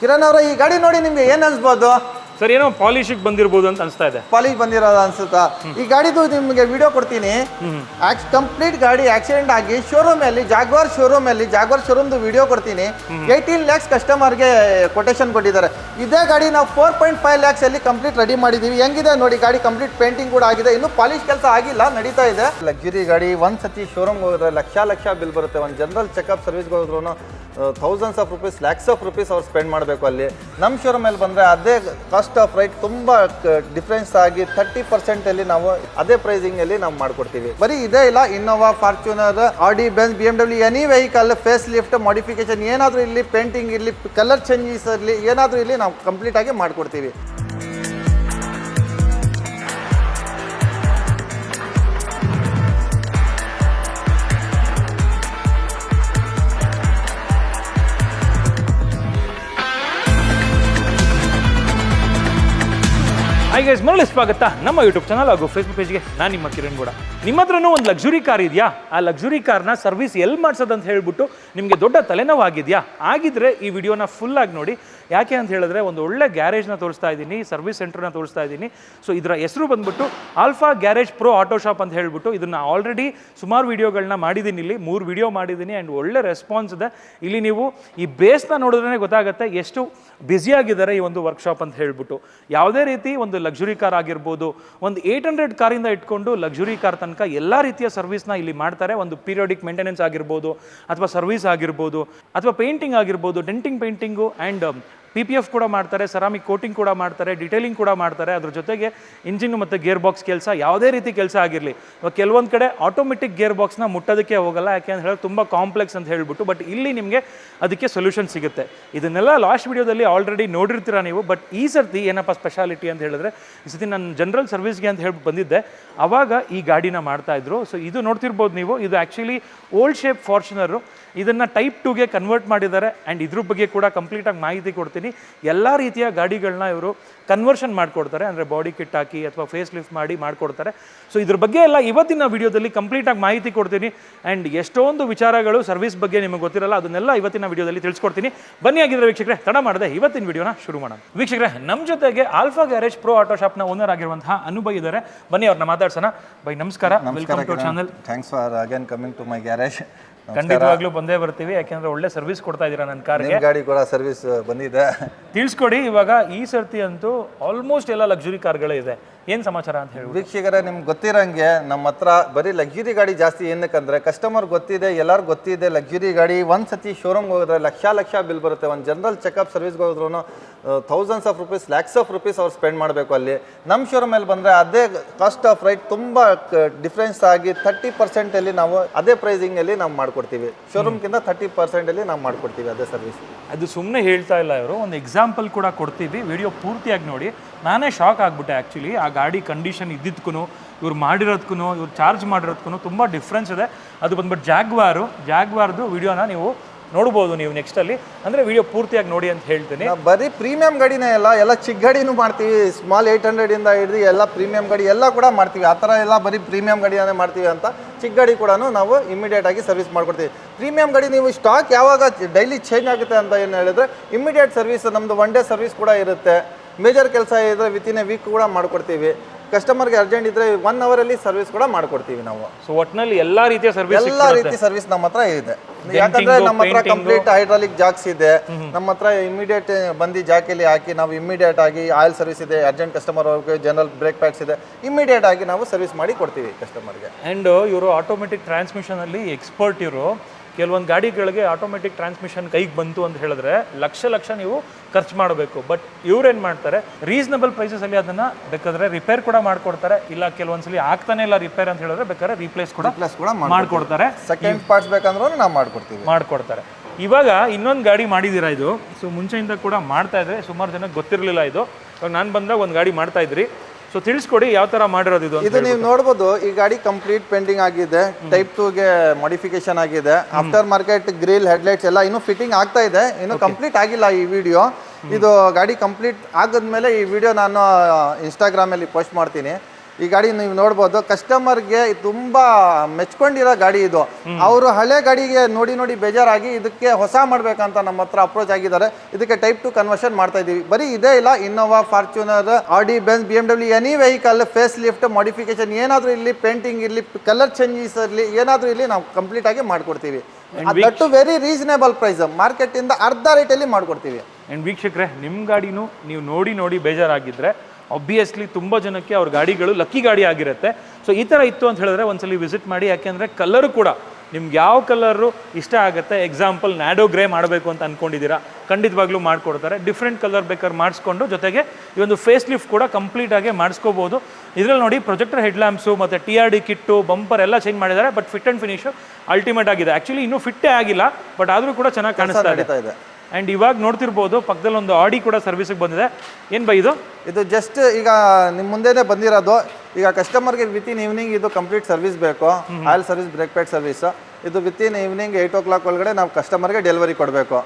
ಕಿರಣ್ ಅವರ ಈ ಗಾಡಿ ನೋಡಿ ನಿಮ್ಗೆ ಏನ್ ಅನ್ಸ್ಬೋದು? ಸರ್ ಏನೋ ಪಾಲಿಶಿಗೆ ಬಂದಿರಬಹುದು ಅಂತ ಅನಿಸ್ತಾ ಇದೆ. ಪಾಲಿಶ್ ಬಂದಿರೋದು ಅನ್ಸುತ್ತಾ? ಈ ಗಾಡಿದು ನಿಮ್ಗೆ ವಿಡಿಯೋ ಕೊಡ್ತೀನಿ. ಕಂಪ್ಲೀಟ್ ಗಾಡಿ ಆಕ್ಸಿಡೆಂಟ್ ಆಗಿ ಶೋರೂಮ್ ಅಲ್ಲಿ ಜಾಗ್ವಾರ್ ಶೋರೂಮ್ ವಿಡಿಯೋ ಕೊಡ್ತೀನಿ. 18 lakhs ಕಸ್ಟಮರ್ಗೆ ಕೊಟೇಶನ್ ಕೊಟ್ಟಿದ್ದಾರೆ. ಇದೇ ಗಾಡಿ ನಾವು 4.5 lakhs ಅಲ್ಲಿ ಕಂಪ್ಲೀಟ್ ರೆಡಿ ಮಾಡಿದೀವಿ. ಹೆಂಗಿದೆ ನೋಡಿ ಗಾಡಿ, ಕಂಪ್ಲೀಟ್ ಪೇಂಟಿಂಗ್ ಕೂಡ ಆಗಿದೆ, ಇನ್ನು ಪಾಲಿಶ್ ಕೆಲಸ ಆಗಿಲ್ಲ, ನಡೀತಾ ಇದೆ. ಲಕ್ಸುರಿ ಗಾಡಿ ಒಂದ್ ಸತಿ ಶೋರೂಮ್ ಹೋದ್ರೆ ಲಕ್ಷ ಬಿಲ್ ಬರುತ್ತೆ. ಒಂದು ಜನರಲ್ ಚೆಕಪ್ ಸರ್ವಿಸ್ಗೆ ಹೋದ್ರೂ thousands of rupees, lakhs of rupees ಅವ್ರು ಸ್ಪೆಂಡ್ ಮಾಡಬೇಕು. ಅಲ್ಲಿ ನಮ್ಮ ಶೋರೂಮಲ್ಲಿ ಬಂದರೆ ಅದೇ ಕಾಸ್ಟ್ ಆಫ್ ರೈಟ್ ತುಂಬ ಡಿಫ್ರೆನ್ಸ್ ಆಗಿ 30% ನಾವು ಅದೇ ಪ್ರೈಸಿಂಗಲ್ಲಿ ನಾವು ಮಾಡ್ಕೊಡ್ತೀವಿ. ಬರೀ ಇದೇ ಇಲ್ಲ, Innova, Fortuner, Audi, Benz, BMW any vehicle face lift modification ಏನಾದರೂ ಇಲ್ಲಿ, ಪೇಂಟಿಂಗ್ ಇರಲಿ, ಕಲರ್ ಚೇಂಜಸ್ ಇರಲಿ, ಏನಾದರೂ ಇಲ್ಲಿ ನಾವು ಕಂಪ್ಲೀಟಾಗಿ ಮಾಡಿಕೊಡ್ತೀವಿ. ಹಾಯ್ ಗೈಸ್, ಮರಳಿ ಸ್ವಾಗತ ನಮ್ಮ ಯೂಟ್ಯೂಬ್ ಚಾನಲ್ ಹಾಗೂ ಫೇಸ್ಬುಕ್ ಪೇಜ್ಗೆ. ನಾನು ನಿಮ್ಮ ಕಿರಣ್ ಗೌಡ. ನಿಮ್ಮ ಹತ್ರನೂ ಒಂದು ಲಕ್ಸುರಿ ಕಾರ್ ಇದೆಯಾ? ಆ ಲಕ್ಸುರಿ ಕಾರ್ನ ಸರ್ವಿಸ್ ಎಲ್ಲಿ ಮಾಡಿಸೋದಂತ ಹೇಳ್ಬಿಟ್ಟು ನಿಮಗೆ ದೊಡ್ಡ ತಲೆನೋವಾಗಿದೆಯಾ? ಆಗಿದ್ರೆ ಈ ವಿಡಿಯೋನ ಫುಲ್ಲಾಗಿ ನೋಡಿ. ಯಾಕೆ ಅಂತ ಹೇಳಿದ್ರೆ ಒಂದು ಒಳ್ಳೆ ಗ್ಯಾರೇಜ್ನ ತೋರಿಸ್ತಾ ಇದ್ದೀನಿ, ಸರ್ವಿಸ್ ಸೆಂಟರ್ನ ತೋರಿಸ್ತಾ ಇದ್ದೀನಿ. ಸೊ ಇದರ ಹೆಸರು ಬಂದ್ಬಿಟ್ಟು alpha garage pro auto shop ಅಂತ ಹೇಳ್ಬಿಟ್ಟು. ಇದನ್ನು ಆಲ್ರೆಡಿ ಸುಮಾರು ವೀಡಿಯೋಗಳನ್ನ ಮಾಡಿದ್ದೀನಿ, ಇಲ್ಲಿ 3 ವಿಡಿಯೋ ಮಾಡಿದ್ದೀನಿ ಆ್ಯಂಡ್ ಒಳ್ಳೆ ರೆಸ್ಪಾನ್ಸ್ ಇದೆ. ಇಲ್ಲಿ ನೀವು ಈ ಬೇಸ್ನ ನೋಡಿದ್ರೆ ಗೊತ್ತಾಗುತ್ತೆ ಎಷ್ಟು ಬ್ಯುಸಿಯಾಗಿದ್ದಾರೆ ಈ ಒಂದು ವರ್ಕ್ಶಾಪ್ ಅಂತ ಹೇಳ್ಬಿಟ್ಟು. ಯಾವುದೇ ರೀತಿ ಒಂದು ಲಕ್ಸುರಿ ಕಾರ್ ಆಗಿರ್ಬೋದು, ಒಂದು 800 ಕಾರಿಂದ ಇಟ್ಕೊಂಡು ಲಕ್ಸುರಿ ಕಾರ್ ತನಕ ಎಲ್ಲ ರೀತಿಯ ಸರ್ವಿಸ್ನ ಇಲ್ಲಿ ಮಾಡ್ತಾರೆ. ಒಂದು ಪೀರಿಯಾಡಿಕ್ ಮೇಂಟೆನೆನ್ಸ್ ಆಗಿರ್ಬೋದು, ಅಥವಾ ಸರ್ವಿಸ್ ಆಗಿರ್ಬೋದು, ಅಥವಾ ಪೇಂಟಿಂಗ್ ಆಗಿರ್ಬೋದು, ಡೆಂಟಿಂಗ್ ಪೇಂಟಿಂಗು ಆ್ಯಂಡ್ PPF ಕೂಡ ಮಾಡ್ತಾರೆ, ಸೆರಾಮಿಕ್ ಕೋಟಿಂಗ್ ಕೂಡ ಮಾಡ್ತಾರೆ, ಡಿಟೇಲಿಂಗ್ ಕೂಡ ಮಾಡ್ತಾರೆ. ಅದ್ರ ಜೊತೆಗೆ ಇಂಜಿನ್ ಮತ್ತು ಗೇರ್ ಬಾಕ್ಸ್ ಕೆಲಸ, ಯಾವುದೇ ರೀತಿ ಕೆಲಸ ಆಗಿರಲಿ. ಇವಾಗ ಕೆಲವೊಂದು ಕಡೆ ಆಟೋಮೆಟಿಕ್ ಗೇರ್ ಬಾಕ್ಸ್ನ ಮುಟ್ಟೋದಕ್ಕೆ ಹೋಗಲ್ಲ, ಯಾಕೆ ಅಂತ ಹೇಳಿದ್ರೆ ತುಂಬ ಕಾಂಪ್ಲೆಕ್ಸ್ ಅಂತ ಹೇಳ್ಬಿಟ್ಟು. ಬಟ್ ಇಲ್ಲಿ ನಿಮಗೆ ಅದಕ್ಕೆ ಸೊಲ್ಯೂಷನ್ ಸಿಗುತ್ತೆ. ಇದನ್ನೆಲ್ಲ ಲಾಸ್ಟ್ ವಿಡಿಯೋದಲ್ಲಿ ಆಲ್ರೆಡಿ ನೋಡಿರ್ತೀರ ನೀವು. ಬಟ್ ಈ ಸರ್ತಿ ಏನಪ್ಪ ಸ್ಪೆಷಾಲಿಟಿ ಅಂತ ಹೇಳಿದ್ರೆ, ಈ ಸರ್ತಿ ನಾನು ಜನರಲ್ ಸರ್ವಿಸ್ಗೆ ಅಂತ ಹೇಳಿ ಬಂದಿದ್ದೆ, ಆವಾಗ ಈ ಗಾಡಿನ ಮಾಡ್ತಾಯಿದ್ರು. ಸೊ ಇದು ನೋಡ್ತಿರ್ಬೋದು ನೀವು, ಇದು ಆ್ಯಕ್ಚುಲಿ ಓಲ್ಡ್ ಶೇಪ್ ಫಾರ್ಚುನರು. ಇದನ್ನು ಟೈಪ್ 2ಗೆ ಕನ್ವರ್ಟ್ ಮಾಡಿದ್ದಾರೆ ಆ್ಯಂಡ್ ಇದ್ರ ಬಗ್ಗೆ ಕೂಡ ಕಂಪ್ಲೀಟಾಗಿ ಮಾಹಿತಿ ಕೊಡ್ತೀನಿ. ಎಲ್ಲ ರೀತಿಯ ಗಾಡಿಗಳನ್ನ ಇವರು ಕನ್ವರ್ಷನ್ ಮಾಡಿಕೊಡ್ತಾರೆ, ಅಂದರೆ ಬಾಡಿ ಕಿಟ್ ಹಾಕಿ ಅಥವಾ ಫೇಸ್ ಲಿಫ್ಟ್ ಮಾಡಿ ಮಾಡಿಕೊಡ್ತಾರೆ. ಸೊ ಇದ್ರ ಬಗ್ಗೆ ಎಲ್ಲ ಇವತ್ತಿನ ವಿಡಿಯೋದಲ್ಲಿ ಕಂಪ್ಲೀಟಾಗಿ ಮಾಹಿತಿ ಕೊಡ್ತೀನಿ. ಆ್ಯಂಡ್ ಎಷ್ಟೊಂದು ವಿಚಾರಗಳು ಸರ್ವಿಸ್ ಬಗ್ಗೆ ನಿಮಗೆ ಗೊತ್ತಿರಲ್ಲ, ಅದನ್ನೆಲ್ಲ ಇವತ್ತಿನ ವಿಡಿಯೋದಲ್ಲಿ ತಿಳಿಸ್ಕೊಡ್ತೀನಿ. ಬನ್ನಿ ಆಗಿದ್ರೆ ವೀಕ್ಷಕರೇ, ತಡ ಮಾಡದೆ ಇವತ್ತಿನ ವಿಡಿಯೋನ ಶುರು ಮಾಡೋಣ. ವೀಕ್ಷಕರೇ, ನಮ್ಮ ಜೊತೆಗೆ ಆಲ್ಫಾ ಗ್ಯಾರೇಜ್ ಪ್ರೋ ಆಟೋ ಶಾಪ್ನ ಓನರ್ ಆಗಿರುವಂತಹ ಅನುಭಯ್ ಇದ್ದಾರೆ. ಬನ್ನಿ ಅವ್ರನ್ನ ಮಾತಾಡ್ಸೋಣ. ಬೈ ನಮಸ್ಕಾರ, welcome to channel. Thanks for again coming to my garage. ಖಂಡಿತವಾಗ್ಲೂ ಬಂದೇ ಬರ್ತೀವಿ, ಯಾಕೆಂದ್ರೆ ಒಳ್ಳೆ ಸರ್ವಿಸ್ ಕೊಡ್ತಾ ಇದ್ದೀರಾ ನನ್ನ ಕಾರ್ಗೆ. ಗಾಡಿ ಕೂಡ ಸರ್ವಿಸ್ ಬಂದಿದೆ, ತಿಳಿಸ್ಕೊಡಿ. ಇವಾಗ ಈ ಸರ್ತಿ ಅಂತೂ ಆಲ್ಮೋಸ್ಟ್ ಎಲ್ಲ ಲಕ್ಸುರಿ ಕಾರ್ಗಳೇ ಇದೆ, ಏನು ಸಮಾಚಾರ ಅಂತ ಹೇಳಿ. ವೀಕ್ಷಕರೇ, ನಿಮ್ಗೆ ಗೊತ್ತಿರಂಗೆ ನಮ್ಮ ಹತ್ರ ಬರೀ ಲಕ್ಸುರಿ ಗಾಡಿ ಜಾಸ್ತಿ. ಏನಕ್ಕಂದ್ರೆ ಕಸ್ಟಮರ್ ಗೊತ್ತಿದೆ, ಎಲ್ಲರೂ ಗೊತ್ತಿದೆ. ಲಕ್ಸುರಿ ಗಾಡಿ ಒಂದು ಸತಿ ಶೋರೂಮ್ಗೆ ಹೋದ್ರೆ ಲಕ್ಷ ಬಿಲ್ ಬರುತ್ತೆ. ಒಂದು ಜನರಲ್ ಚೆಕಪ್ ಸರ್ವಿಸ್ಗೆ ಹೋದ್ರೂ thousands of rupees, lakhs of rupees ಅವ್ರು ಸ್ಪೆಂಡ್ ಮಾಡಬೇಕು. ಅಲ್ಲಿ ನಮ್ಮ ಶೋರೂಮಲ್ಲಿ ಬಂದರೆ ಅದೇ ಕಾಸ್ಟ್ ಆಫ್ ರೈಟ್ ತುಂಬ ಡಿಫ್ರೆನ್ಸ್ ಆಗಿ 30% ನಾವು ಅದೇ ಪ್ರೈಸಿಂಗಲ್ಲಿ ನಾವು ಮಾಡ್ಕೊಡ್ತೀವಿ. ಶೋರೂಮ್ಗಿಂತ 30% ನಾವು ಮಾಡ್ಕೊಡ್ತೀವಿ ಅದೇ ಸರ್ವಿಸ್. ಅದು ಸುಮ್ಮನೆ ಹೇಳ್ತಾ ಇಲ್ಲ ಇವರು, ಒಂದು ಎಕ್ಸಾಂಪಲ್ ಕೂಡ ಕೊಡ್ತೀವಿ. ವಿಡಿಯೋ ಪೂರ್ತಿಯಾಗಿ ನೋಡಿ. ನಾನೇ ಶಾಕ್ ಆಗಿಬಿಟ್ಟೆ ಆ್ಯಕ್ಚುಲಿ. ಆ ಗಾಡಿ ಕಂಡೀಷನ್ ಇದ್ದಿದ್ದಕ್ಕೂ ಇವ್ರು ಮಾಡಿರೋದಕ್ಕೂ ಇವ್ರು ಚಾರ್ಜ್ ಮಾಡಿರೋದಕ್ಕೂ ತುಂಬ ಡಿಫ್ರೆನ್ಸ್ ಇದೆ. ಅದು ಬಂದ್ಬಿಟ್ಟು ಜಾಗ್ವಾರ್ದು ವಿಡಿಯೋನ ನೀವು ನೋಡ್ಬೋದು ನೀವು ನೆಕ್ಸ್ಟಲ್ಲಿ. ಅಂದರೆ ವಿಡಿಯೋ ಪೂರ್ತಿಯಾಗಿ ನೋಡಿ ಅಂತ ಹೇಳ್ತೀನಿ. ಬರೀ ಪ್ರೀಮಿಯಂ ಗಾಡಿನೇ ಎಲ್ಲ ಚಿಕ್ಕ ಗಾಡಿನೂ ಮಾಡ್ತೀವಿ. ಸ್ಮಾಲ್ 800 ಹಿಡಿದು ಎಲ್ಲ ಪ್ರೀಮಿಯಂ ಗಾಡಿ ಎಲ್ಲ ಕೂಡ ಮಾಡ್ತೀವಿ. ಆ ಥರ ಎಲ್ಲ ಬರೀ ಪ್ರೀಮಿಯಂ ಗಾಡಿನೇ ಮಾಡ್ತೀವಿ ಅಂತ ಚಿಕ್ಕ ಗಾಡಿ ಕೂಡ ನಾವು ಇಮಿಡಿಯೇಟ್ ಆಗಿ ಸರ್ವಿಸ್ ಮಾಡ್ಕೊಡ್ತೀವಿ. ಪ್ರೀಮಿಯಂ ಗಾಡಿ ನೀವು ಸ್ಟಾಕ್ ಯಾವಾಗ ಡೈಲಿ ಚೇಂಜ್ ಆಗುತ್ತೆ ಅಂತ ಏನು ಹೇಳಿದ್ರೆ ಇಮಿಡಿಯೇಟ್ ಸರ್ವಿಸ್, ನಮ್ಮದು 1 day ಸರ್ವಿಸ್ ಕೂಡ ಇರುತ್ತೆ. ಮೇಜರ್ ಕೆಲಸ ಇದ್ದರೆ ವಿತಿನ್ ಎ ವೀಕ್ ಕೂಡ ಮಾಡ್ಕೊಡ್ತೀವಿ. ಕಸ್ಟಮರ್ಗೆ ಅರ್ಜೆಂಟ್ ಇದ್ರೆ 1 ಅವರಲ್ಲಿ ಸರ್ವಿಸ್ ಕೂಡ ಮಾಡ್ಕೊಡ್ತೀವಿ ನಾವು. ಸೊ ಒಟ್ಟಿನಲ್ಲಿ ಎಲ್ಲ ರೀತಿಯ ಸರ್ವಿಸ್ ನಮ್ಮ ಹತ್ರ ಇದೆ. ಯಾಕಂದ್ರೆ ನಮ್ಮ ಹತ್ರ ಕಂಪ್ಲೀಟ್ ಹೈಡ್ರಾಲಿಕ್ ಜಾಕ್ಸ್ ಇದೆ. ನಮ್ಮ ಹತ್ರ ಇಮಿಡಿಯೇಟ್ ಬಂದು ಜಾಕಲ್ಲಿ ಹಾಕಿ ನಾವು ಇಮಿಡಿಯೇಟ್ ಆಗಿ ಆಯಿಲ್ ಸರ್ವಿಸ್ ಇದೆ. Urgent customer general brake pads ಇದೆ. ಇಮಿಡಿಯೇಟ್ ಆಗಿ ನಾವು ಸರ್ವಿಸ್ ಮಾಡಿ ಕೊಡ್ತೀವಿ ಕಸ್ಟಮರ್ಗೆ. ಆ್ಯಂಡ್ ಇವರು ಆಟೋಮೆಟಿಕ್ ಟ್ರಾನ್ಸ್ಮಿಷನ್ ಅಲ್ಲಿ ಎಕ್ಸ್ಪರ್ಟ್. ಇವರು ಕೆಲವೊಂದು ಗಾಡಿಗಳಿಗೆ ಆಟೋಮೆಟಿಕ್ ಟ್ರಾನ್ಸ್ಮಿಷನ್ ಕೈಗೆ ಬಂತು ಅಂತ ಹೇಳಿದ್ರೆ ಲಕ್ಷ ನೀವು ಖರ್ಚು ಮಾಡಬೇಕು. ಬಟ್ ಇವ್ರೇನು ಮಾಡ್ತಾರೆ, ರೀಸನಬಲ್ ಪ್ರೈಸಸಲ್ಲಿ ಅದನ್ನು ಬೇಕಾದ್ರೆ ರಿಪೇರ್ ಕೂಡ ಮಾಡಿಕೊಡ್ತಾರೆ. ಇಲ್ಲ ಕೆಲವೊಂದ್ಸಲಿ ಆಗ್ತಾನೆ ಇಲ್ಲ ರಿಪೇರ್ ಅಂತ ಹೇಳಿದ್ರೆ ಬೇಕಾದ್ರೆ ರೀಪ್ಲೇಸ್ ಕೂಡ ಮಾಡಿಕೊಡ್ತಾರೆ. ಸೆಕೆಂಡ್ ಪಾರ್ಟ್ಸ್ ಬೇಕಂದ್ರೂ ನಾವು ಮಾಡಿಕೊಡ್ತಾರೆ. ಇವಾಗ ಇನ್ನೊಂದು ಗಾಡಿ ಮಾಡಿದ್ದೀರಾ ಇದು. ಸೊ ಮುಂಚೆಯಿಂದ ಕೂಡ ಮಾಡ್ತಾ ಇದ್ರೆ ಸುಮಾರು ಜನಕ್ಕೆ ಗೊತ್ತಿರಲಿಲ್ಲ ಇದು. ಇವಾಗ ನಾನು ಬಂದಾಗ ಒಂದು ಗಾಡಿ ಮಾಡ್ತಾ ಇದ್ರಿ. ಸೊ ತಿಳಿಸ್ಕೊಡಿ ಯಾವ ಥರ ಮಾಡಿರೋದು ಇದು. ಇದು ನೀವು ನೋಡ್ಬೋದು, ಈ ಗಾಡಿ ಕಂಪ್ಲೀಟ್ ಪೇಂಟಿಂಗ್ ಆಗಿದೆ, ಟೈಪ್ 2ಗೆ ಮಾಡಿಫಿಕೇಶನ್ ಆಗಿದೆ. ಆಫ್ಟರ್ ಮಾರ್ಕೆಟ್ ಗ್ರಿಲ್, ಹೆಡ್ಲೈಟ್ಸ್ ಎಲ್ಲ ಇನ್ನೂ ಫಿಟ್ಟಿಂಗ್ ಆಗ್ತಾ ಇದೆ, ಇನ್ನೂ ಕಂಪ್ಲೀಟ್ ಆಗಿಲ್ಲ ಈ ವಿಡಿಯೋ. ಇದು ಗಾಡಿ ಕಂಪ್ಲೀಟ್ ಆಗೋದ್ಮೇಲೆ ಈ ವಿಡಿಯೋ ನಾನು ಇನ್ಸ್ಟಾಗ್ರಾಮಲ್ಲಿ ಪೋಸ್ಟ್ ಮಾಡ್ತೀನಿ. ಈ ಗಾಡಿ ನೀವು ನೋಡ್ಬೋದು, ಕಸ್ಟಮರ್ಗೆ ತುಂಬ ಮೆಚ್ಕೊಂಡಿರೋ ಗಾಡಿ ಇದು. ಅವರು ಹಳೆ ಗಾಡಿಗೆ ನೋಡಿ ನೋಡಿ ಬೇಜಾರಾಗಿ ಇದಕ್ಕೆ ಹೊಸ ಮಾಡ್ಬೇಕಂತ ನಮ್ಮ ಹತ್ರ ಅಪ್ರೋಚ್ ಆಗಿದ್ದಾರೆ. ಇದಕ್ಕೆ ಟೈಪ್ 2 ಕನ್ವರ್ಷನ್ ಮಾಡ್ತಾ ಇದೀವಿ. ಬರೀ ಇದೇ ಇಲ್ಲ, Innova, Fortuner, Audi, Benz, BMW any vehicle face lift, modification ಏನಾದರೂ ಇಲ್ಲಿ, ಪೇಂಟಿಂಗ್ ಇರಲಿ, ಕಲರ್ ಚೇಂಜಸ್ ಇರಲಿ, ಏನಾದರೂ ಇಲ್ಲಿ ನಾವು ಕಂಪ್ಲೀಟ್ ಆಗಿ ಮಾಡ್ಕೊಡ್ತೀವಿ. That very reasonable price, market ಇಂದ ಅರ್ಧ ರೇಟಲ್ಲಿ ಮಾಡ್ಕೊಡ್ತೀವಿ. ಆ್ಯಂಡ್ ವೀಕ್ಷಕರೇ, ನಿಮ್ಮ ಗಾಡಿನೂ ನೀವು ನೋಡಿ ಬೇಜಾರಾಗಿದ್ದರೆ ಆಬ್ವಿಯಸ್ಲಿ ತುಂಬ ಜನಕ್ಕೆ ಅವ್ರ ಗಾಡಿಗಳು ಲಕ್ಕಿ ಗಾಡಿ ಆಗಿರುತ್ತೆ. ಸೊ ಈ ಥರ ಇತ್ತು ಅಂತ ಹೇಳಿದ್ರೆ ಒಂದ್ಸಲಿ ವಿಸಿಟ್ ಮಾಡಿ. ಯಾಕೆಂದರೆ ಕಲರು ಕೂಡ ನಿಮ್ಗೆ ಯಾವ ಕಲರು ಇಷ್ಟ ಆಗುತ್ತೆ, ಎಕ್ಸಾಂಪಲ್ ನ್ಯಾಡೋ ಗ್ರೇ ಮಾಡಬೇಕು ಅಂತ ಅಂದ್ಕೊಂಡಿದ್ದೀರಾ, ಖಂಡಿತವಾಗ್ಲೂ ಮಾಡಿಕೊಡ್ತಾರೆ. ಡಿಫ್ರೆಂಟ್ ಕಲರ್ ಬೇಕಾದ್ರೆ ಮಾಡಿಸ್ಕೊಂಡು ಜೊತೆಗೆ ಈ ಒಂದು ಫೇಸ್ ಲಿಫ್ಟ್ ಕೂಡ ಕಂಪ್ಲೀಟಾಗಿ ಮಾಡಿಸ್ಕೋಬೋದು. ಇದರಲ್ಲಿ ನೋಡಿ ಪ್ರೊಜೆಕ್ಟರ್ ಹೆಡ್ಲ್ಯಾಂಪ್ಸು ಮತ್ತು TRD ಕಿಟ್ಟು, ಬಂಪರ್ ಎಲ್ಲ ಚೇಂಜ್ ಮಾಡಿದ್ದಾರೆ. But fit and finish ultimate ಆಗಿದೆ. ಆ್ಯಕ್ಚುಲಿ ಇನ್ನೂ ಫಿಟ್ಟೇ ಆಗಿಲ್ಲ, ಬಟ್ ಆದರೂ ಕೂಡ ಚೆನ್ನಾಗಿ ಕಾಣಿಸ್ತಾ ಇದೆ. ಆ್ಯಂಡ್ ಇವಾಗ ನೋಡ್ತಿರ್ಬೋದು ಪಕ್ಕದಲ್ಲಿ ಒಂದು ಆಡಿ ಕೂಡ ಸರ್ವಿಸಿಗೆ ಬಂದಿದೆ. ಏನು ಬೈ ಇದು? ಇದು ಜಸ್ಟ್ ಈಗ ನಿಮ್ಮ ಮುಂದೆನೇ ಬಂದಿರೋದು. ಈಗ ಕಸ್ಟಮರ್ಗೆ ವಿತಿನ್ ಈವ್ನಿಂಗ್ ಇದು ಕಂಪ್ಲೀಟ್ ಸರ್ವಿಸ್ ಬೇಕು, oil service, break pad service. ಇದು ವಿತಿನ್ ಈವ್ನಿಂಗ್ 8 o'clock ಒಳಗಡೆ ನಾವು ಕಸ್ಟಮರ್ಗೆ ಡೆಲಿವರಿ ಕೊಡಬೇಕು.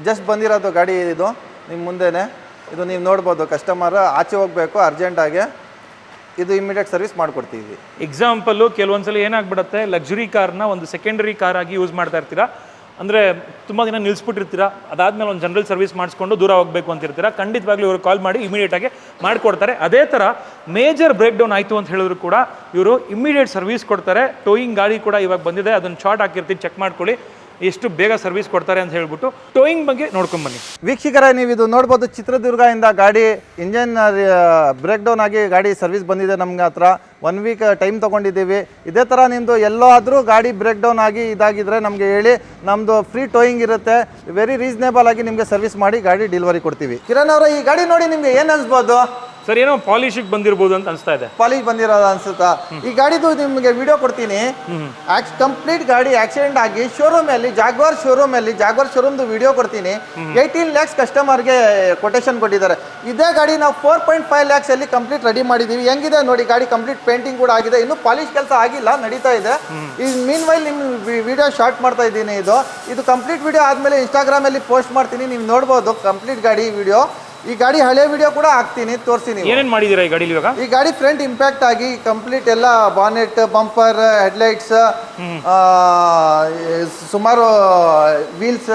ಜಸ್ಟ್ ಬಂದಿರೋದು ಗಾಡಿ ಇದು ನಿಮ್ಮ ಮುಂದೆನೇ. ಇದು ನೀವು ನೋಡ್ಬೋದು, ಕಸ್ಟಮರ್ ಆಚೆ ಹೋಗಬೇಕು ಅರ್ಜೆಂಟಾಗಿ, ಇದು ಇಮಿಡಿಯೇಟ್ ಸರ್ವಿಸ್ ಮಾಡಿಕೊಡ್ತೀವಿ. ಎಕ್ಸಾಂಪಲ್ಲು ಕೆಲವೊಂದ್ಸಲ ಏನಾಗ್ಬಿಡುತ್ತೆ, ಲಕ್ಸುರಿ ಕಾರ್ನ ಒಂದು ಸೆಕೆಂಡರಿ ಕಾರ್ ಆಗಿ ಯೂಸ್ ಮಾಡ್ತಾ ಇರ್ತೀರಾ. ಅಂದರೆ ತುಂಬ ದಿನ ನಿಲ್ಲಿಸ್ಬಿಟ್ಟಿರ್ತೀರಾ, ಅದಾದಮೇಲೆ ಒಂದು ಜನರಲ್ ಸರ್ವಿಸ್ ಮಾಡಿಸ್ಕೊಂಡು ದೂರ ಹೋಗಬೇಕು ಅಂತಿರ್ತೀರಾ. ಖಂಡಿತವಾಗ್ಲೂ ಇವರು ಕಾಲ್ ಮಾಡಿ ಇಮಿಡಿಯೇಟಾಗಿ ಮಾಡಿಕೊಡ್ತಾರೆ. ಅದೇ ಥರ ಮೇಜರ್ ಬ್ರೇಕ್ ಡೌನ್ ಆಯಿತು ಅಂತ ಹೇಳಿದ್ರು ಕೂಡ ಇವರು ಇಮಿಡಿಯೇಟ್ ಸರ್ವಿಸ್ ಕೊಡ್ತಾರೆ. ಟೋಯಿಂಗ್ ಗಾಡಿ ಕೂಡ ಇವಾಗ ಬಂದಿದೆ, ಅದನ್ನು ಶಾರ್ಟ್ ಹಾಕಿರ್ತೀನಿ, ಚೆಕ್ ಮಾಡ್ಕೊಳ್ಳಿ ಎಷ್ಟು ಬೇಗ ಸರ್ವಿಸ್ ಕೊಡ್ತಾರೆ ಅಂತ ಹೇಳ್ಬಿಟ್ಟು. ಟೋಯಿಂಗ್ ಬಗ್ಗೆ ನೋಡ್ಕೊಂಬನ್ನಿ. ವೀಕ್ಷಕರೇ, ನೀವು ಇದು ನೋಡ್ಬೋದು, ಚಿತ್ರದುರ್ಗದಿಂದ ಗಾಡಿ ಇಂಜನ್ ಬ್ರೇಕ್ ಡೌನ್ ಆಗಿ ಗಾಡಿ ಸರ್ವಿಸ್ ಬಂದಿದೆ ನಮ್ಗೆ ಹತ್ರ. 1 week ಟೈಮ್ ತೊಗೊಂಡಿದ್ದೀವಿ. ಇದೇ ಥರ ನಿಮ್ಮದು ಎಲ್ಲೋ ಆದರೂ ಗಾಡಿ ಬ್ರೇಕ್ ಡೌನ್ ಆಗಿ ಇದಾಗಿದ್ದರೆ ನಮಗೆ ಹೇಳಿ, ನಮ್ಮದು ಫ್ರೀ ಟೋಯಿಂಗ್ ಇರುತ್ತೆ. ವೆರಿ ರೀಸನೇಬಲ್ ಆಗಿ ನಿಮಗೆ ಸರ್ವಿಸ್ ಮಾಡಿ ಗಾಡಿ ಡೆಲಿವರಿ ಕೊಡ್ತೀವಿ. ಕಿರಣ್ ಅವರ, ಈ ಗಾಡಿ ನೋಡಿ ನಿಮಗೆ ಏನು ಅನ್ಸ್ಬೋದು? ಸರ್, ಏನೋ ಪಾಲಿಶಿಗೆ ಬಂದಿರ್ಬೋದು ಅಂತ ಅನಿಸ್ತಾ ಇದೆ. ಪಾಲಿಶ್ ಬಂದಿರೋದು ಅನ್ಸುತ್ತಾ? ಈ ಗಾಡಿದು ನಿಮಗೆ ವಿಡಿಯೋ ಕೊಡ್ತೀನಿ. ಕಂಪ್ಲೀಟ್ ಗಾಡಿ ಆಕ್ಸಿಡೆಂಟ್ ಆಗಿ ಶೋರೂಮಲ್ಲಿ, ಜಾಗ್ವಾರ್ ಶೋರೂಮ್ದು ವಿಡಿಯೋ ಕೊಡ್ತೀನಿ. 18 lakhs ಕಸ್ಟಮರ್ಗೆ ಕೊಟೇಶನ್ ಕೊಟ್ಟಿದ್ದಾರೆ. ಇದೇ ಗಾಡಿ ನಾವು 4.5 lakhs ಅಲ್ಲಿ ಕಂಪ್ಲೀಟ್ ರೆಡಿ ಮಾಡಿದ್ದೀವಿ. ಹೆಂಗಿದೆ ನೋಡಿ ಗಾಡಿ, ಕಂಪ್ಲೀಟ್ ಪೇಂಟಿಂಗ್ ಕೂಡ ಆಗಿದೆ, ಇನ್ನೂ ಪಾಲಿಶ್ ಕೆಲಸ ಆಗಿಲ್ಲ, ನಡೀತಾ ಇದೆ. ಈ ಮೀನ್ ವೈಲ್ ನಿಮ್ಮ ವಿಡಿಯೋ ಶಾರ್ಟ್ ಮಾಡ್ತಾ ಇದ್ದೀನಿ. ಇದು ಕಂಪ್ಲೀಟ್ ವಿಡಿಯೋ ಆದಮೇಲೆ ಇನ್ಸ್ಟಾಗ್ರಾಮಲ್ಲಿ ಪೋಸ್ಟ್ ಮಾಡ್ತೀನಿ, ನೀವು ನೋಡ್ಬೋದು ಕಂಪ್ಲೀಟ್ ಗಾಡಿ ವಿಡಿಯೋ. ಈ ಗಾಡಿ ಹಳೆ ವಿಡಿಯೋ ಕೂಡ ಹಾಕ್ತೀನಿ, ತೋರಿಸ್ತೀನಿ. ಏನೇನು ಮಾಡಿದ್ದೀರಾ ಈ ಗಾಡಿ ಇವಾಗ? ಈ ಗಾಡಿ ಫ್ರಂಟ್ ಇಂಪ್ಯಾಕ್ಟ್ ಆಗಿ ಕಂಪ್ಲೀಟ್ ಎಲ್ಲ ಬಾನೆಟ್, ಬಂಪರ್, ಹೆಡ್ಲೈಟ್ಸ್, ಸುಮಾರು ವೀಲ್ಸ್,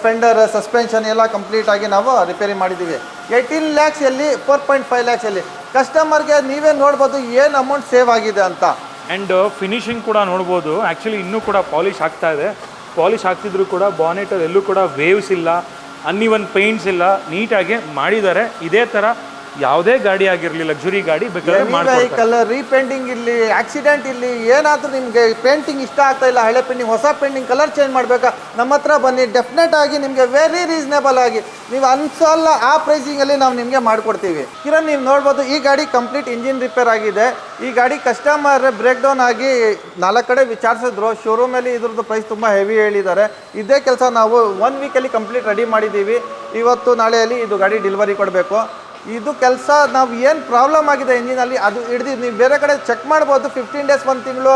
ಫೆಂಡರ್, ಸಸ್ಪೆನ್ಷನ್ ಎಲ್ಲ ಕಂಪ್ಲೀಟ್ ಆಗಿ ನಾವು ರಿಪೇರಿ ಮಾಡಿದ್ದೀವಿ. 18 lakhs ಅಲ್ಲಿ 4.5 lakhs ಅಲ್ಲಿ ಕಸ್ಟಮರ್ಗೆ ನೀವೇ ನೋಡ್ಬೋದು ಏನು ಅಮೌಂಟ್ ಸೇವ್ ಆಗಿದೆ ಅಂತ. ಆ್ಯಂಡ್ ಫಿನಿಶಿಂಗ್ ಕೂಡ ನೋಡ್ಬೋದು. ಆ್ಯಕ್ಚುಲಿ ಇನ್ನೂ ಕೂಡ ಪಾಲಿಶ್ ಆಗ್ತಾ ಇದೆ. ಪಾಲಿಶ್ ಆಗ್ತಿದ್ರು ಕೂಡ ಬಾನೆಟಲ್ಲಿ ಎಲ್ಲೂ ಕೂಡ ವೇವ್ಸ್ ಇಲ್ಲ, ಅನ್ನಿವನ್ ಪೇಂಟ್ಸ್ ಇಲ್ಲ, ನೀಟಾಗಿ ಮಾಡಿದ್ದಾರೆ. ಇದೇ ಥರ ಯಾವುದೇ ಗಾಡಿ ಆಗಿರಲಿ, ಲಕ್ಸುರಿ ಗಾಡಿ ಬೇಕಾದ್ರೆ ವೆಹಿಕಲ್ ರೀಪೇಂಟಿಂಗ್ ಇಲ್ಲಿ, ಆಕ್ಸಿಡೆಂಟ್ ಇಲ್ಲಿ, ಏನಾದರೂ ನಿಮಗೆ ಪೇಂಟಿಂಗ್ ಇಷ್ಟ ಆಗ್ತಾ ಇಲ್ಲ, ಹಳೆ ಪೇಂಟಿಂಗ್, ಹೊಸ ಪೇಂಟಿಂಗ್, ಕಲರ್ ಚೇಂಜ್ ಮಾಡಬೇಕಾ, ನಮ್ಮ ಹತ್ರ ಬನ್ನಿ. ಡೆಫಿನೆಟ್ ಆಗಿ ನಿಮಗೆ ವೆರಿ ರೀಸನೇಬಲ್ ಆಗಿ, ನೀವು ಅನ್ಸಲ್ಲ ಆ ಪ್ರೈಸಿಂಗಲ್ಲಿ ನಾವು ನಿಮಗೆ ಮಾಡಿಕೊಡ್ತೀವಿ. ಕಿರಣ್, ನೀವು ನೋಡ್ಬೋದು, ಈ ಗಾಡಿ ಕಂಪ್ಲೀಟ್ ಇಂಜಿನ್ ರಿಪೇರ್ ಆಗಿದೆ. ಈ ಗಾಡಿ ಕಸ್ಟಮರ್ ಬ್ರೇಕ್ ಡೌನ್ ಆಗಿ 4 ಕಡೆ ವಿಚಾರಿಸಿದ್ರು. ಶೋರೂಮಲ್ಲಿ ಇದ್ರದ್ದು ಪ್ರೈಸ್ ತುಂಬ ಹೆವಿ ಹೇಳಿದ್ದಾರೆ. ಇದೇ ಕೆಲಸ ನಾವು 1 weekಲ್ಲಿ ಕಂಪ್ಲೀಟ್ ರೆಡಿ ಮಾಡಿದ್ದೀವಿ. ಇವತ್ತು ನಾಳೆಯಲ್ಲಿ ಇದು ಗಾಡಿ ಡೆಲಿವರಿ ಕೊಡಬೇಕು. ಇದು ಕೆಲಸ ನಾವು ಏನು ಪ್ರಾಬ್ಲಮ್ ಆಗಿದೆ ಇಂಜಿನಲ್ಲಿ ಅದು ಹಿಡ್ದು ನೀವು ಬೇರೆ ಕಡೆ ಚೆಕ್ ಮಾಡ್ಬೋದು. 15 days 1 ತಿಂಗಳು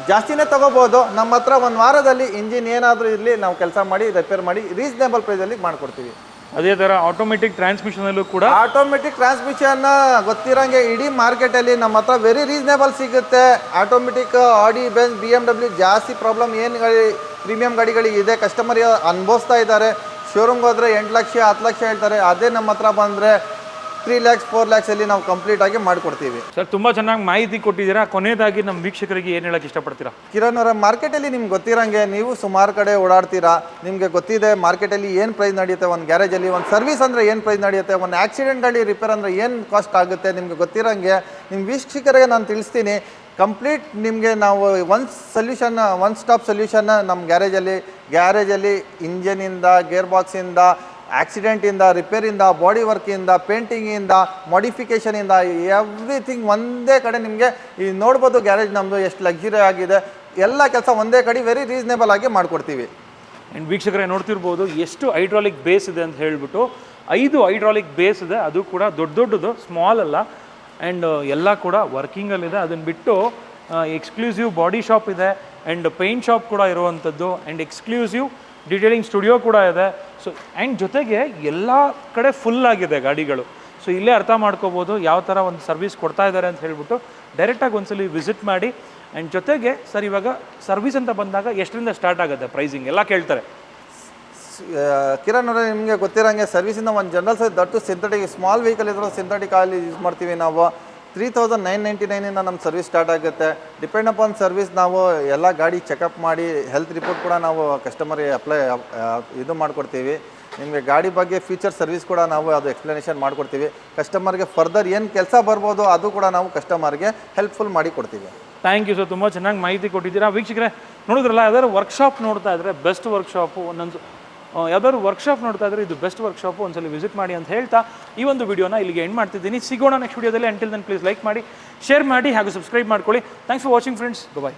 ಜಾಸ್ತಿನೇ ತೊಗೋಬೋದು. ನಮ್ಮ ಹತ್ರ 1 ವಾರದಲ್ಲಿ ಇಂಜಿನ್ ಏನಾದರೂ ಇರಲಿ ನಾವು ಕೆಲಸ ಮಾಡಿ ರಿಪೇರ್ ಮಾಡಿ ರೀಸನೇಬಲ್ ಪ್ರೈಸಲ್ಲಿ ಮಾಡಿಕೊಡ್ತೀವಿ. ಅದೇ ಥರ ಆಟೋಮೆಟಿಕ್ ಟ್ರಾನ್ಸ್ಮಿಷನಲ್ಲೂ ಕೂಡ, ಆಟೋಮೆಟಿಕ್ ಟ್ರಾನ್ಸ್ಮಿಷನ್ ಗೊತ್ತಿರೋಂಗೆ ಇಡೀ ಮಾರ್ಕೆಟಲ್ಲಿ ನಮ್ಮ ಹತ್ರ ವೆರಿ ರೀಸನೇಬಲ್ ಸಿಗುತ್ತೆ. ಆಟೋಮೆಟಿಕ್ ಆಡಿ, ಬೆನ್ಸ್, BMW ಜಾಸ್ತಿ ಪ್ರಾಬ್ಲಮ್ ಏನು ಗಾಡಿ ಪ್ರೀಮಿಯಂ ಗಾಡಿಗಳಿಗೆ ಇದೆ, ಕಸ್ಟಮರ್ ಅನುಭವಿಸ್ತಾ ಇದ್ದಾರೆ. ಶೋರೂಮ್ಗೆ ಹೋದರೆ 8 ಲಕ್ಷ 10 ಲಕ್ಷ ಹೇಳ್ತಾರೆ. ಅದೇ ನಮ್ಮ ಹತ್ರ ಬಂದರೆ 3 lakhs 4 lakhs ಅಲ್ಲಿ ನಾವು ಕಂಪ್ಲೀಟ್ ಆಗಿ ಮಾಡಿಕೊಡ್ತೀವಿ. ಸರ್, ತುಂಬ ಚೆನ್ನಾಗಿ ಮಾಹಿತಿ ಕೊಟ್ಟಿದ್ದೀರಾ. ಕೊನೆಯದಾಗಿ ನಮ್ಮ ವೀಕ್ಷಕರಿಗೆ ಏನು ಹೇಳಕ್ಕೆ ಇಷ್ಟಪಡ್ತೀರಾ? ಕಿರಣ್ ಅವರ, ಮಾರ್ಕೆಟಲ್ಲಿ ನಿಮ್ಗೆ ಗೊತ್ತಿರೋಂಗೆ ನೀವು ಸುಮಾರು ಕಡೆ ಓಡಾಡ್ತೀರಾ, ನಿಮಗೆ ಗೊತ್ತಿದೆ ಮಾರ್ಕೆಟಲ್ಲಿ ಏನು ಪ್ರೈಸ್ ನಡೆಯುತ್ತೆ, ಒಂದು ಗ್ಯಾರೇಜಲ್ಲಿ ಒಂದು ಸರ್ವಿಸ್ ಅಂದರೆ ಏನು ಪ್ರೈಸ್ ನಡೆಯುತ್ತೆ, ಒಂದು ಆಕ್ಸಿಡೆಂಟ್ ಗಾಡಿ ರಿಪೇರ್ ಅಂದರೆ ಏನು ಕಾಸ್ಟ್ ಆಗುತ್ತೆ, ನಿಮಗೆ ಗೊತ್ತಿರೋಂಗೆ ನಿಮ್ಮ ವೀಕ್ಷಕರಿಗೆ ನಾನು ತಿಳಿಸ್ತೀನಿ. ಕಂಪ್ಲೀಟ್ ನಿಮಗೆ ನಾವು ಒನ್ ಸ್ಟಾಪ್ ಸೊಲ್ಯೂಷನ್ ನಮ್ಮ ಗ್ಯಾರೇಜಲ್ಲಿ ಇಂಜನಿಂದ, ಗೇರ್ ಬಾಕ್ಸಿಂದ, ಆಕ್ಸಿಡೆಂಟಿಂದ, ರಿಪೇರಿಂದ, ಬಾಡಿ ವರ್ಕಿಂದ, ಪೇಂಟಿಂಗಿಂದ, ಮಾಡಿಫಿಕೇಷನಿಂದ, ಎವ್ರಿಥಿಂಗ್ ಒಂದೇ ಕಡೆ ನಿಮಗೆ ಈ ನೋಡ್ಬೋದು. ಗ್ಯಾರೇಜ್ ನಮ್ಮದು ಎಷ್ಟು ಲಕ್ಸುರಿ ಆಗಿದೆ, ಎಲ್ಲ ಕೆಲಸ ಒಂದೇ ಕಡೆ ವೆರಿ ರೀಸನೇಬಲ್ ಆಗಿ ಮಾಡಿಕೊಡ್ತೀವಿ. ಆ್ಯಂಡ್ ವೀಕ್ಷಕರೇ ನೋಡ್ತಿರ್ಬೋದು ಎಷ್ಟು ಹೈಡ್ರಾಲಿಕ್ ಬೇಸ್ ಇದೆ ಅಂತ ಹೇಳಿಬಿಟ್ಟು. 5 ಹೈಡ್ರಾಲಿಕ್ ಬೇಸ್ ಇದೆ, ಅದು ಕೂಡ ದೊಡ್ಡದು, ಸ್ಮಾಲ್ ಅಲ್ಲ. ಆ್ಯಂಡ್ ಎಲ್ಲ ಕೂಡ ವರ್ಕಿಂಗಲ್ಲಿದೆ. ಅದನ್ನು ಬಿಟ್ಟು ಎಕ್ಸ್ಕ್ಲೂಸಿವ್ ಬಾಡಿ ಶಾಪ್ ಇದೆ, ಆ್ಯಂಡ್ ಪೇಂಟ್ ಶಾಪ್ ಕೂಡ ಇರುವಂಥದ್ದು, ಆ್ಯಂಡ್ ಎಕ್ಸ್ಕ್ಲೂಸಿವ್ ಡಿಟೇಲಿಂಗ್ ಸ್ಟುಡಿಯೋ ಕೂಡ ಇದೆ. ಸೊ ಆ್ಯಂಡ್ ಜೊತೆಗೆ ಎಲ್ಲ ಕಡೆ ಫುಲ್ ಆಗಿದೆ ಗಾಡಿಗಳು. ಸೊ ಸೊ ಇಲ್ಲೇ ಅರ್ಥ ಮಾಡ್ಕೋಬೋದು ಯಾವ ಥರ ಒಂದು ಸರ್ವಿಸ್ ಕೊಡ್ತಾ ಇದ್ದಾರೆ ಅಂತ ಹೇಳ್ಬಿಟ್ಟು ಡೈರೆಕ್ಟಾಗಿ ಒಂದ್ಸಲಿ ವಿಸಿಟ್ ಮಾಡಿ. ಆ್ಯಂಡ್ ಜೊತೆಗೆ ಸರ್ ಇವಾಗ ಸರ್ವಿಸ್ ಅಂತ ಬಂದಾಗ ಎಷ್ಟರಿಂದ ಸ್ಟಾರ್ಟ್ ಆಗುತ್ತೆ ಪ್ರೈಸಿಂಗ್ ಎಲ್ಲ ಕೇಳ್ತಾರೆ. ಕಿರಣ್ ಅವರೇ, ನಿಮಗೆ ಗೊತ್ತಿರೋಂಗೆ ಸರ್ವಿಸಿಂದ ಒಂದು general size that synthetic small vehicle ಇದ್ರೂ ಸಿಂಥೆಟಿಕ್ ಆಯಿಲ್ ಯೂಸ್ ಮಾಡ್ತೀವಿ ನಾವು. 3999 ನಮ್ಮ ಸರ್ವಿಸ್ ಸ್ಟಾರ್ಟ್ ಆಗುತ್ತೆ. ಡಿಪೆಂಡ್ ಅಪಾನ್ ಸರ್ವಿಸ್ ನಾವು ಎಲ್ಲ ಗಾಡಿ ಚೆಕಪ್ ಮಾಡಿ ಹೆಲ್ತ್ ರಿಪೋರ್ಟ್ ಕೂಡ ನಾವು ಕಸ್ಟಮರ್ಗೆ ಇದು ಮಾಡಿಕೊಡ್ತೀವಿ. ನಿಮಗೆ ಗಾಡಿ ಬಗ್ಗೆ ಫ್ಯೂಚರ್ ಸರ್ವಿಸ್ ಕೂಡ ನಾವು ಅದು ಎಕ್ಸ್ಪ್ಲನೇಷನ್ ಮಾಡಿಕೊಡ್ತೀವಿ. ಕಸ್ಟಮರ್ಗೆ ಫರ್ದರ್ ಏನು ಕೆಲಸ ಬರ್ಬೋದು ಅದು ಕೂಡ ನಾವು ಕಸ್ಟಮರ್ಗೆ ಹೆಲ್ಪ್ಫುಲ್ ಮಾಡಿ ಕೊಡ್ತೀವಿ. ಥ್ಯಾಂಕ್ ಯು ಸರ್, ತುಂಬ ಚೆನ್ನಾಗಿ ಮಾಹಿತಿ ಕೊಟ್ಟಿದ್ದೀರಾ. ವೀಕ್ಷಕರೇ ನೋಡಿದ್ರಲ್ಲ, ಯಾವ್ದಾದ್ರು ವರ್ಕ್ಶಾಪ್ ನೋಡ್ತಾ ಇದ್ದರೆ ಬೆಸ್ಟ್ ವರ್ಕ್ಶಾಪು, ಒಂದೊಂದು ಯಾವ್ದಾದ್ರು ವರ್ಕ್ಶಾಪ್ ನೋಡ್ತಾ ಇದ್ರೆ ಇದು ಬೆಸ್ಟ್ ವರ್ಕ್ಶಾಪು, ಒಂದ್ಸಲ ವಿಸಿಟ್ ಮಾಡಿ ಅಂತ ಹೇಳ್ತಾ ಈ ಒಂದು ವಿಡಿಯೋನ ಇಲ್ಲಿಗೆ ಎಂಡ್ ಮಾಡ್ತಿದ್ದೀನಿ. ಸಿಗೋಣ ನೆಕ್ಸ್ಟ್ ವಿಡಿಯೋದಲ್ಲಿ. ಅಂಟಿಲ್ ದೆನ್ ಪ್ಲೀಸ್ ಲೈಕ್ ಮಾಡಿ, ಶೇರ್ ಮಾಡಿ ಹಾಗೂ ಸಬ್ಸ್ಕ್ರೈಬ್ ಮಾಡ್ಕೊಳ್ಳಿ. Thanks for watching friends. Bye.